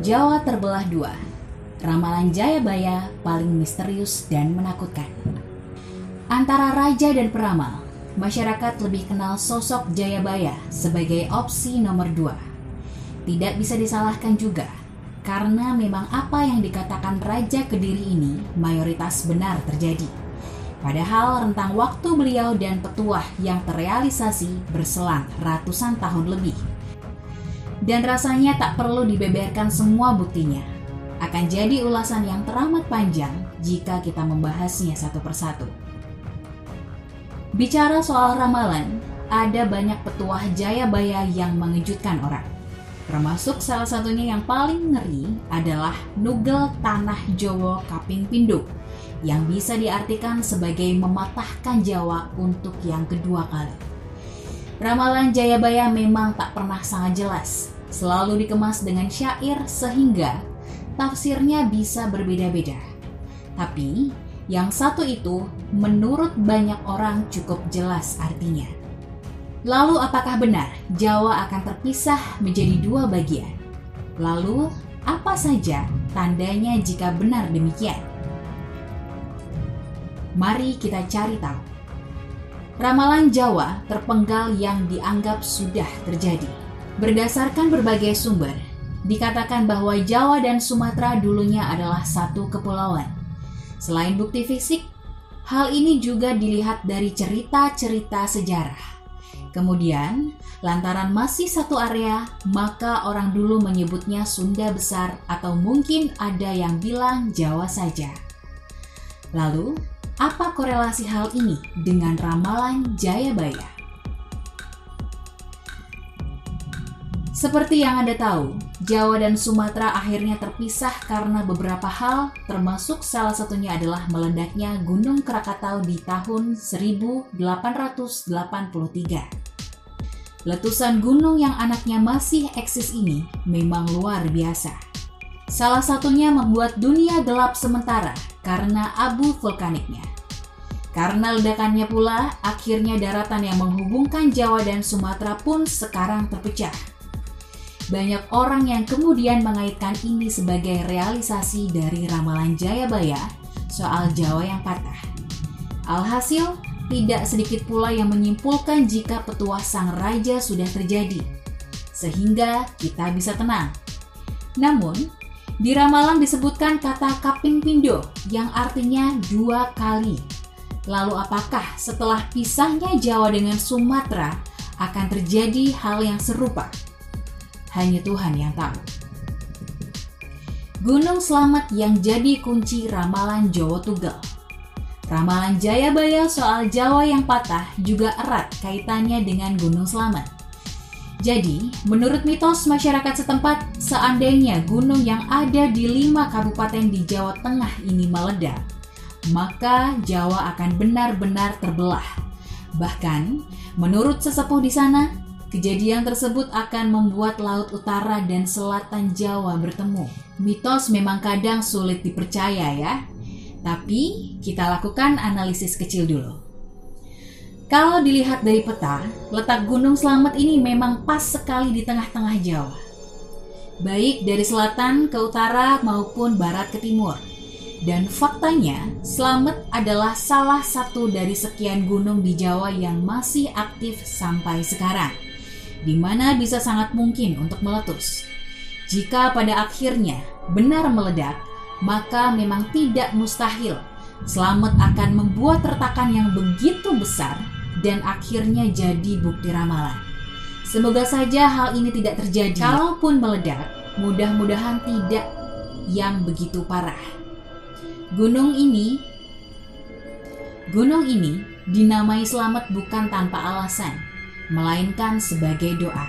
Jawa terbelah dua. Ramalan Jayabaya paling misterius dan menakutkan. Antara raja dan peramal, masyarakat lebih kenal sosok Jayabaya sebagai opsi nomor 2. Tidak bisa disalahkan juga, karena memang apa yang dikatakan Raja Kediri ini mayoritas benar terjadi. Padahal rentang waktu beliau dan petuah yang terrealisasi berselang ratusan tahun lebih. Dan rasanya tak perlu dibeberkan semua buktinya. Akan jadi ulasan yang teramat panjang jika kita membahasnya satu persatu. Bicara soal ramalan, ada banyak petuah Jayabaya yang mengejutkan orang. Termasuk salah satunya yang paling ngeri adalah Nugel Tanah Jowo Kaping Pindho, yang bisa diartikan sebagai mematahkan Jawa untuk yang kedua kali. Ramalan Jayabaya memang tak pernah sangat jelas, selalu dikemas dengan syair sehingga tafsirnya bisa berbeda-beda. Tapi, yang satu itu menurut banyak orang cukup jelas artinya. Lalu apakah benar Jawa akan terpisah menjadi 2 bagian? Lalu, apa saja tandanya jika benar demikian? Mari kita cari tahu. Ramalan Jawa terpenggal yang dianggap sudah terjadi. Berdasarkan berbagai sumber, dikatakan bahwa Jawa dan Sumatera dulunya adalah satu kepulauan. Selain bukti fisik, hal ini juga dilihat dari cerita-cerita sejarah. Kemudian, lantaran masih satu area, maka orang dulu menyebutnya Sunda Besar atau mungkin ada yang bilang Jawa saja. Lalu, apa korelasi hal ini dengan ramalan Jayabaya? Seperti yang Anda tahu, Jawa dan Sumatera akhirnya terpisah karena beberapa hal, termasuk salah satunya adalah meledaknya Gunung Krakatau di tahun 1883. Letusan gunung yang anaknya masih eksis ini memang luar biasa. Salah satunya membuat dunia gelap sementara karena abu vulkaniknya. Karena ledakannya pula, akhirnya daratan yang menghubungkan Jawa dan Sumatera pun sekarang terpecah. Banyak orang yang kemudian mengaitkan ini sebagai realisasi dari ramalan Jayabaya soal Jawa yang patah. Alhasil, tidak sedikit pula yang menyimpulkan jika petuah sang raja sudah terjadi, sehingga kita bisa tenang. Namun, di ramalan disebutkan kata Kaping Pindho yang artinya 2 kali. Lalu apakah setelah pisahnya Jawa dengan Sumatera akan terjadi hal yang serupa? Hanya Tuhan yang tahu. Gunung Slamet yang jadi kunci ramalan Jawa Tugel. Ramalan Jayabaya soal Jawa yang patah juga erat kaitannya dengan Gunung Slamet. Jadi, menurut mitos masyarakat setempat, seandainya gunung yang ada di 5 kabupaten di Jawa Tengah ini meledak, maka Jawa akan benar-benar terbelah. Bahkan, menurut sesepuh di sana, kejadian tersebut akan membuat laut utara dan selatan Jawa bertemu. Mitos memang kadang sulit dipercaya ya. Tapi kita lakukan analisis kecil dulu. Kalau dilihat dari peta, letak Gunung Slamet ini memang pas sekali di tengah-tengah Jawa. Baik dari selatan ke utara maupun barat ke timur. Dan faktanya, Slamet adalah salah satu dari sekian gunung di Jawa yang masih aktif sampai sekarang, di mana bisa sangat mungkin untuk meletus. Jika pada akhirnya benar meledak, maka memang tidak mustahil Slamet akan membuat retakan yang begitu besar dan akhirnya jadi bukti ramalan. Semoga saja hal ini tidak terjadi. Kalaupun meledak, mudah-mudahan tidak yang begitu parah. Gunung ini dinamai Slamet bukan tanpa alasan, melainkan sebagai doa.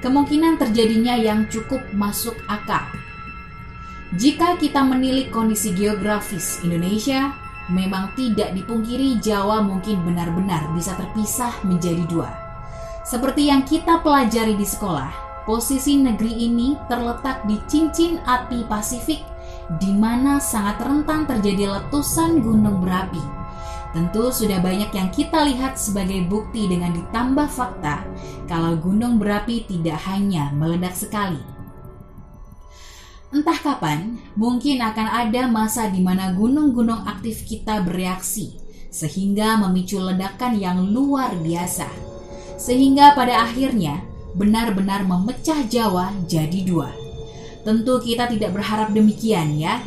Kemungkinan terjadinya yang cukup masuk akal. Jika kita menilik kondisi geografis Indonesia, memang tidak dipungkiri Jawa mungkin benar-benar bisa terpisah menjadi 2. Seperti yang kita pelajari di sekolah, posisi negeri ini terletak di cincin api Pasifik, di mana sangat rentan terjadi letusan gunung berapi. Tentu sudah banyak yang kita lihat sebagai bukti dengan ditambah fakta kalau gunung berapi tidak hanya meledak sekali. Entah kapan, mungkin akan ada masa di mana gunung-gunung aktif kita bereaksi, sehingga memicu ledakan yang luar biasa. Sehingga pada akhirnya, benar-benar memecah Jawa jadi dua. Tentu kita tidak berharap demikian ya.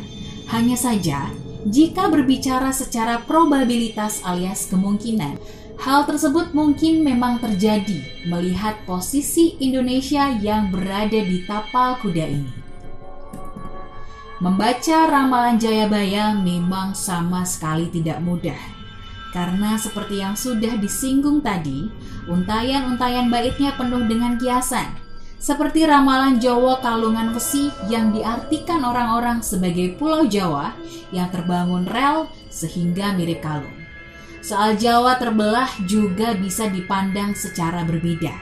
Hanya saja, jika berbicara secara probabilitas alias kemungkinan, hal tersebut mungkin memang terjadi melihat posisi Indonesia yang berada di tapal kuda ini. Membaca ramalan Jayabaya memang sama sekali tidak mudah. Karena seperti yang sudah disinggung tadi, untayan-untayan baitnya penuh dengan kiasan. Seperti ramalan Jawa Kalungan Wesi yang diartikan orang-orang sebagai Pulau Jawa yang terbangun rel sehingga mirip kalung. Soal Jawa terbelah juga bisa dipandang secara berbeda.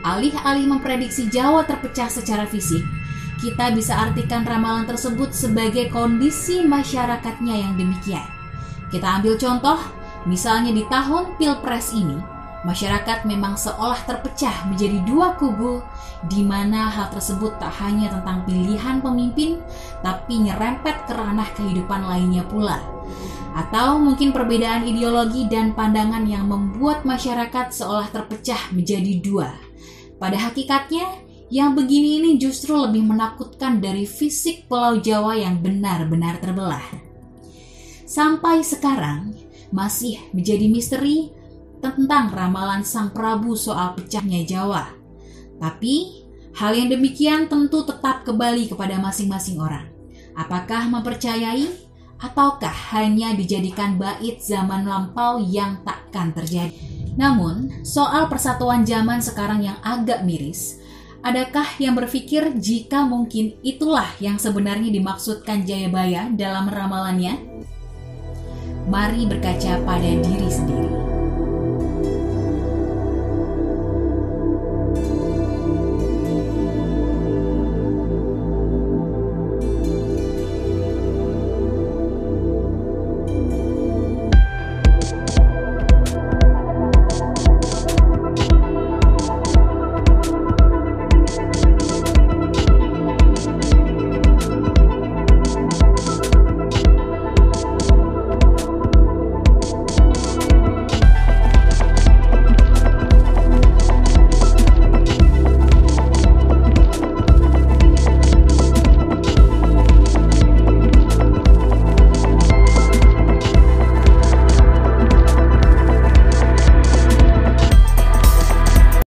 Alih-alih memprediksi Jawa terpecah secara fisik, kita bisa artikan ramalan tersebut sebagai kondisi masyarakatnya yang demikian. Kita ambil contoh, misalnya di tahun Pilpres ini, masyarakat memang seolah terpecah menjadi dua kubu, di mana hal tersebut tak hanya tentang pilihan pemimpin, tapi nyerempet ke ranah kehidupan lainnya pula. Atau mungkin perbedaan ideologi dan pandangan yang membuat masyarakat seolah terpecah menjadi dua. Pada hakikatnya, yang begini ini justru lebih menakutkan dari fisik Pulau Jawa yang benar-benar terbelah. Sampai sekarang, masih menjadi misteri tentang ramalan Sang Prabu soal pecahnya Jawa. Tapi, hal yang demikian tentu tetap kembali kepada masing-masing orang. Apakah mempercayai, ataukah hanya dijadikan bait zaman lampau yang takkan terjadi? Namun, soal persatuan zaman sekarang yang agak miris, adakah yang berpikir jika mungkin itulah yang sebenarnya dimaksudkan Jayabaya dalam ramalannya? Mari berkaca pada diri sendiri.